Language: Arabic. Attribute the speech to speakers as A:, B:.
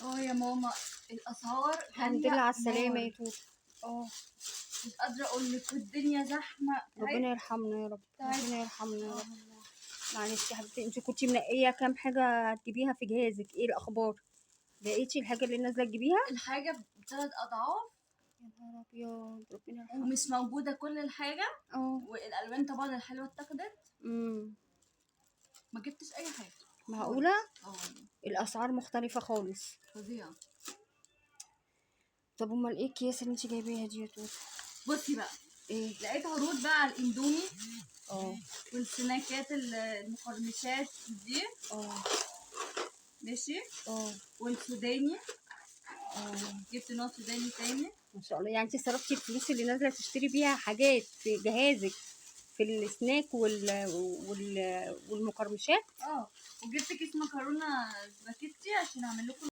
A: يا ماما الاسعار
B: الحمد لله على السلامه يا توت.
A: مش قادره اقول لك، والدنيا زحمه.
B: ربنا يرحمنا يا رب، ربنا يرحمنا يا رب.
A: والله.
B: معلش يا حبيبتي، انت كنتي منقيه كام حاجه هتجيبيها في جهازك، ايه الاخبار؟ لقيتي الحاجه اللي نازله تجيبيها؟
A: الحاجه ب3 اضعاف
B: يا نهار ابيض، ربنا يرحمه.
A: ومش موجوده كل الحاجه. والالوان طبعا الحلوه اتاخدت. ما جبتش اي حاجه.
B: معقوله؟ الاسعار مختلفه خالص،
A: فظيعه.
B: طب امال ايه الكيس اللي انت جايباها دي يا توت؟
A: بصي بقى،
B: ايه؟
A: لقيت عروض بقى على الاندومي
B: اه
A: والسناكات المقرمشات دي. ماشي. والسوداني. جبت نوع سوداني تاني.
B: ما شاء الله، يعني انت صرفتي الفلوس اللي نازله تشتري بيها حاجات في جهازك في السناك والمقرمشات.
A: وجبت كيس مكرونه سباكيتي عشان اعمل لكم